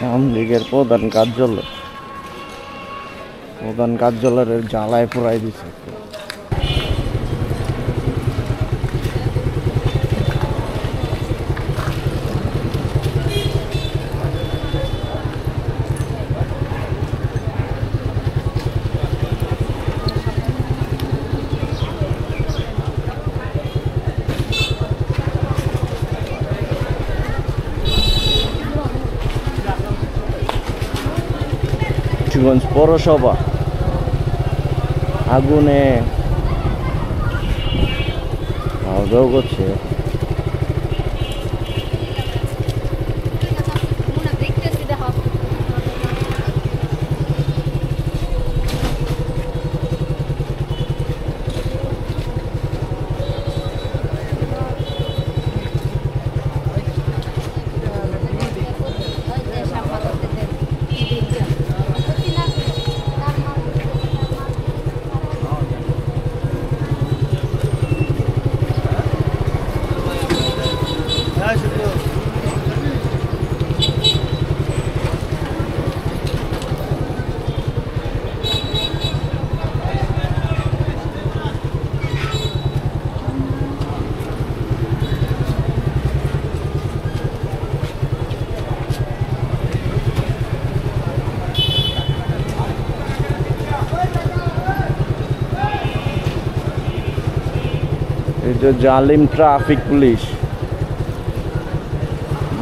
আওয়ামী লীগের প্রধান কার্যালয়ের জ্বালায় পুরাই দিছে। কিশোরগঞ্জ পৌরসভা আগুনে আগুন করছে। জালিম ট্রাফিক পুলিশ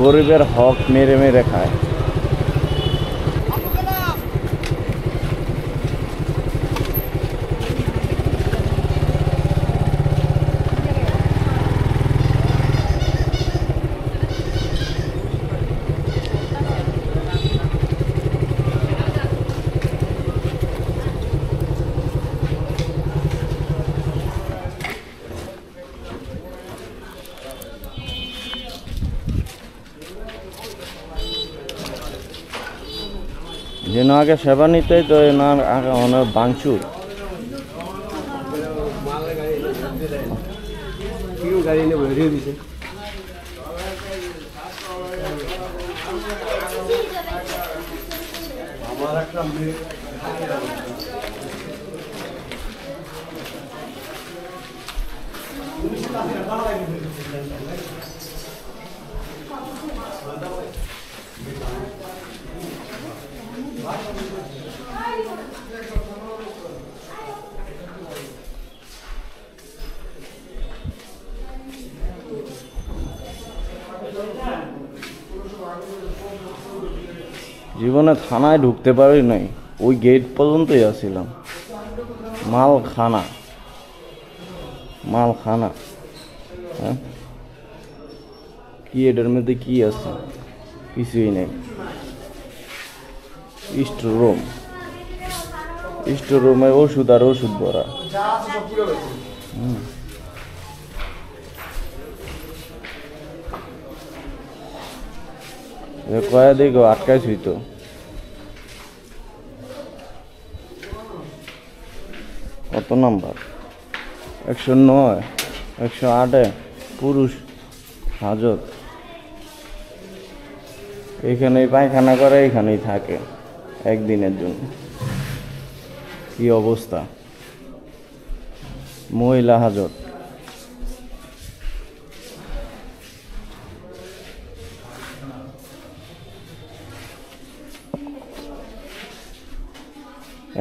গরিবের হক মেরে মেরে খায়। যেন আগে সেবা নিতে তো না অনেক বাঞ্চুর গাড়ি নিয়ে বেরিয়ে দিছে। আমার একটা জীবনে থানায় ঢুকতে পারি নাই, ওই গেট পর্যন্তই আসছিলাম। মালখানা হ্যাঁ, কি এটার মধ্যে কি আছে? কিছুই নেই। স্টোর রুমে ওষুধ আর ওষুধ ভরা। কয়া দিকে আটকাইছি তো। কত নাম্বার? 109, 108 পুরুষ হাজত। এইখানেই পায়খানা করে, এইখানেই থাকে একদিনের জন্য। কি অবস্থা! মহিলা হাজত।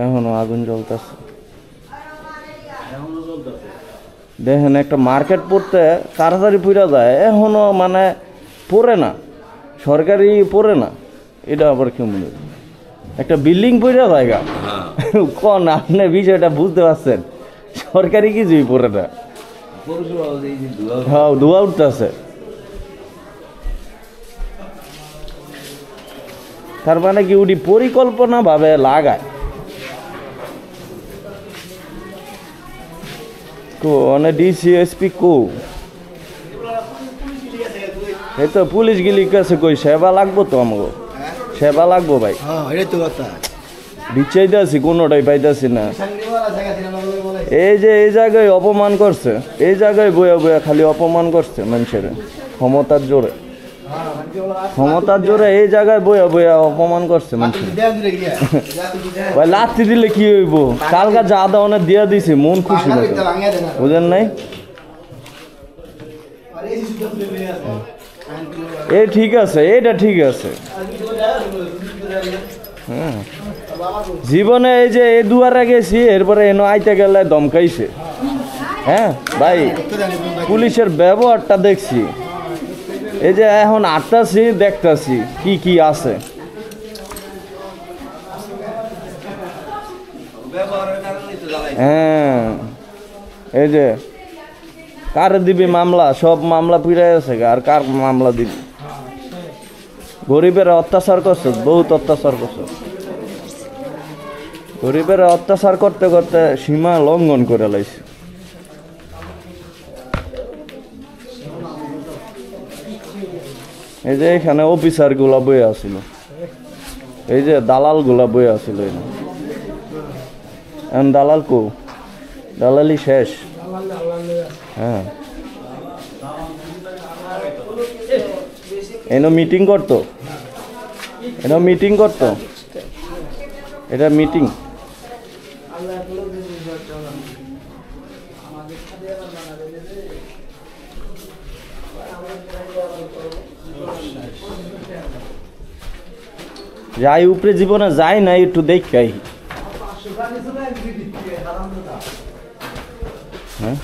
এখনো আগুন জ্বলতেছে। দেখেন একটা মার্কেট পড়তে তাড়াতাড়ি পুড়া যায়, এখনো মানে পড়ে না, সরকারি পড়ে না। এটা আবার কেমন একটা বিল্ডিং পড়া জায়গা কোন আপনি বিষয়টা বুঝতে পারছেন? সরকারি কিছুই পড়ে না। হ্যাঁ, ধোয়া উঠতেছে। তার মানে কি উনি পরিকল্পনা ভাবে লাগায়। ডিসিএসপি কো এই তো পুলিশ গিলি কাছে কই সেবা লাগবো তো, আমাকে সেবা লাগবো ভাই। বিচ্ছাইতে আছি, কোনোটাই পাইতেছি না। এই যে এই জায়গায় অপমান করছে, এই জায়গায় বইয়া বইয়া খালি অপমান করছে মানুষের ক্ষমতার জোরে। ক্ষমতার জোরে এই জায়গায় বইয়া বইয়া অপমান করছে মানুষের। ভাই লাথি দিলে কি হইব? কালকা যা দাওনে দিয়া দিছে, মন খুশি বুঝেন নাই? এই ঠিক আছে, এটা ঠিক আছে। হ্যাঁ, জীবনে এই যে এই দুয়ারে গেছি, এরপরে এনো আইতে গেলে দমকাইছে। হ্যাঁ ভাই, পুলিশের ব্যবহারটা দেখছি। এই যে এখন আটটাছি, দেখতাছি কি কি আছে। হ্যাঁ, এই যে কার দিবি মামলা? সব মামলা পিড়াই আছে, আর কার মামলা দিবি? গরিবের অত্যাচার করছে, বহুত অত্যাচার করছে। গরিবের অত্যাচার করতে করতে সীমা লঙ্ঘন করে লাইছে। এই যে এখানে অফিসার গুলা বয়ে আসিল, এই যে দালাল গুলা বয়ে আসিল। এখন দালাল কো? দালালি শেষ। হ্যাঁ, এনো মিটিং করতো, এনো মিটিং করতো, এটা মিটিং। যাই উপরে জীবনে যাই না, একটু দেখাই। হ্যাঁ,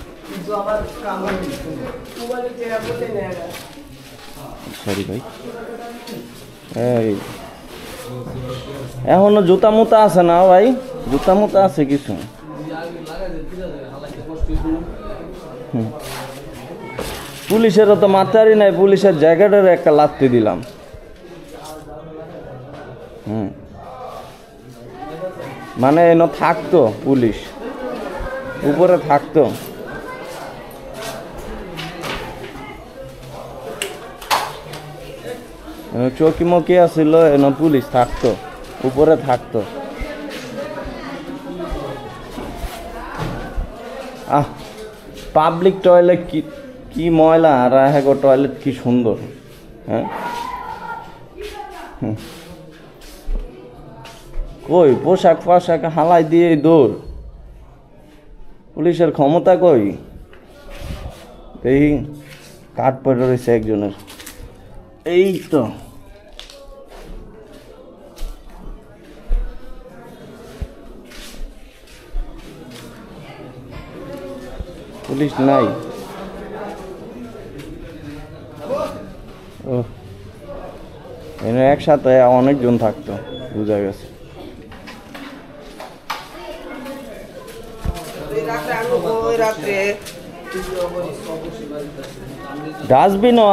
সরি ভাই। এই এখনো জুতা মুতা আছে না ভাই? জুতা মুতা আছে কিছু? পুলিশেরও তো মাথারই নাই, পুলিশের জ্যাকেটের একটা লাত্তি দিলাম। মানে এনে থাকতো পুলিশ, উপরে থাকতো। চৌকি মকি আসছিল, এনে পুলিশ থাকতো, উপরে থাকতো। পাবলিক টয়লেট কি কি ময়লা, আর হ্যাঁ টয়লেট কি সুন্দর। হ্যাঁ, কই পোশাক ফোশাক হালাই দিয়ে দৌড়। পুলিশের ক্ষমতা কই? এই কাঠ পড়ে রয়েছে একজনের। এই তো পুলিশ নাই। ও এনে একসাথে অনেকজন থাকতো, বোঝা গেছে। ডাস্টবিনও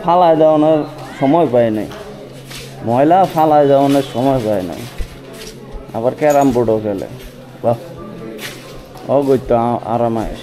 ফালায় দেওয়ানোর সময় পায় নাই, ময়লা ফালায় দেওয়ানোর সময় পায় নাই। আবার ক্যারাম বোর্ডও খেলে, বাহ অগত্য আরামায়েশ।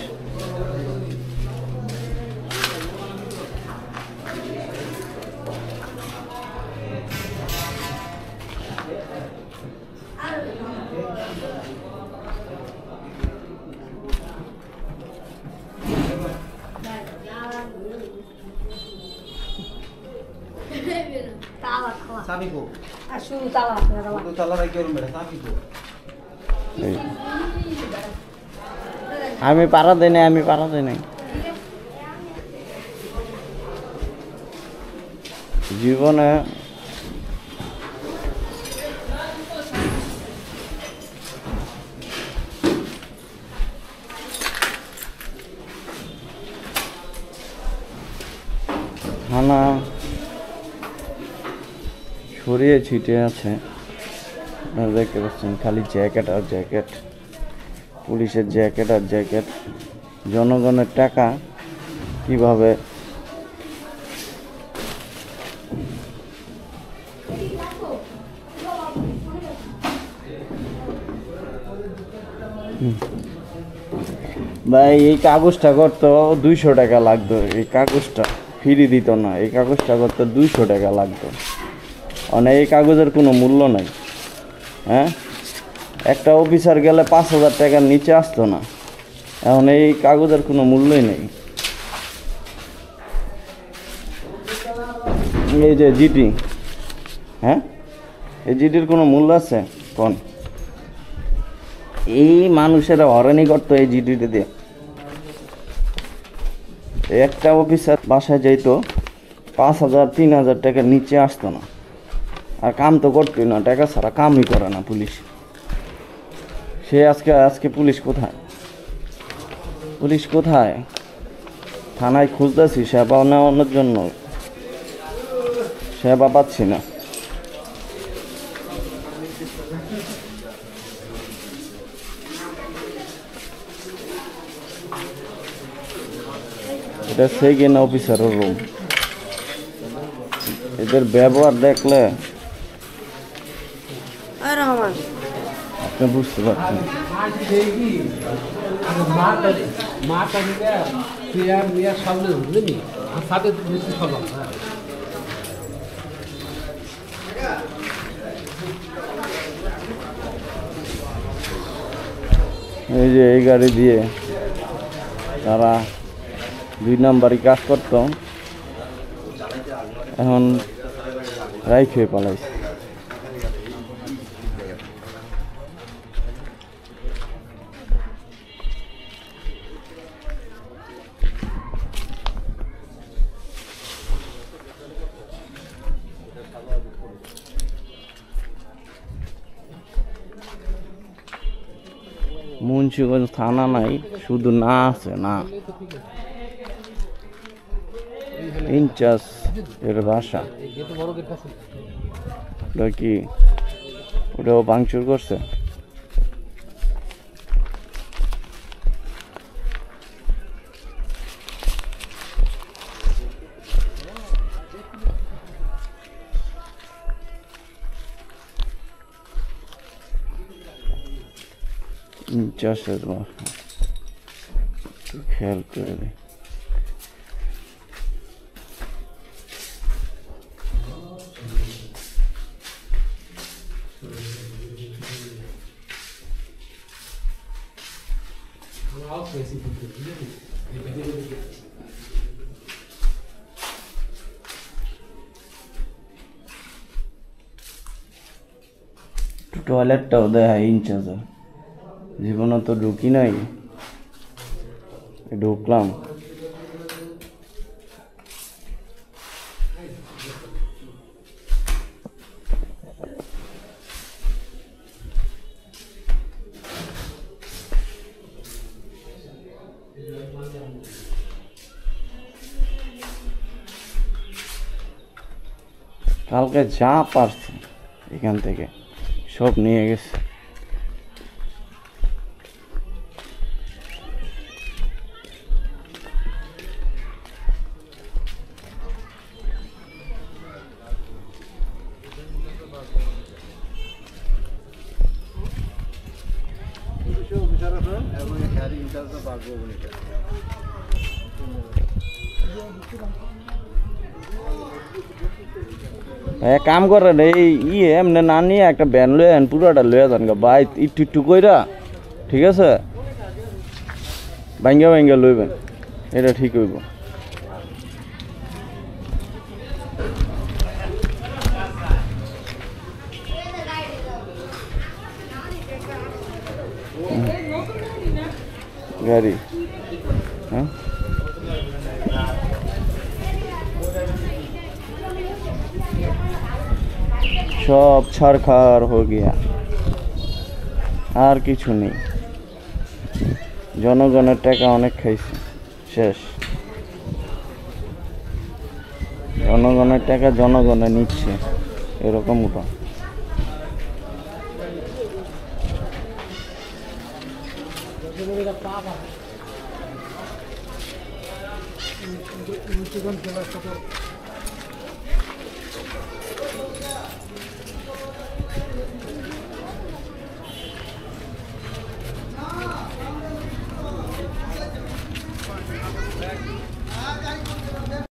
আমি পারা দেই নাই, আমি পারা দেই নাই জীবনে। থানা ছড়িয়ে ছিটে আছে, আপনারা দেখতে পাচ্ছেন খালি জ্যাকেট আর জ্যাকেট, পুলিশের জ্যাকেট আর জ্যাকেট। জনগণের টাকা কিভাবে ভাই এই কাগজটা করতো 200 টাকা লাগতো, এই কাগজটা ফ্রি দিত না, এই কাগজটা করতে 200 টাকা লাগতো। মানে এই কাগজের কোনো মূল্য নাই। হ্যাঁ, একটা অফিসার গেলে 5,000 টাকার নিচে আসতো না, এখন এই কাগজের কোনো মূল্যই নেই। এই যে জিডি, হ্যাঁ এই জিডির কোনো মূল্য আছে কোন? এই মানুষেরা হয়রানি করতো এই জিডিটা দিয়ে। একটা অফিসার বাসায় যাইতো 5,000 3,000 টাকার নিচে আসতো না, আর কাম তো করতোই না, টাকা ছাড়া কামই করে না পুলিশ। সে আজকে পুলিশ কোথায়? পুলিশ কোথায়? থানায় খুঁজতেছি সেবা নেওয়ানোর জন্য, সেবা পাচ্ছি না। এটা সেকেন্ড অফিসারের রুম। এদের ব্যবহার দেখলে আপনি বুঝতে পারছেন। এই যে এই গাড়ি দিয়ে তারা 2 নাম্বারই কাজ করতো, এখন রাইট হয়ে পালাইছে। মুন্সিগঞ্জ থানা নাই, শুধু না আছে না ইনচার্জ এর ভাষা। ওটা কি ওটাও ভাঙচুর করছে? ইনচার্জের ভাষা খেয়াল করে দেয়। টয়লেটটাও দেয় ইনচার্জের। জীবনে তো ঢুকি নাই, ঢুকলাম। কালকে যা পারছে এখান থেকে সব নিয়ে গেছে। কাম করেন এই এমনি না নিয়ে একটা ব্যান লয়ে আন, পুরোটা লয়ে যান গা ভাই, একটু কইরা, ঠিক আছে? ভাঙ্গা লইবেন, এটা ঠিক হইব। গাড়ি। হ্যাঁ সব ছারখার হয়ে গিয়া, আর কিছু নেই। জনগণের টাকা অনেক খাইছে, শেষ। জনগণের টাকা জনগণে নিচ্ছে, এরকম ওটা।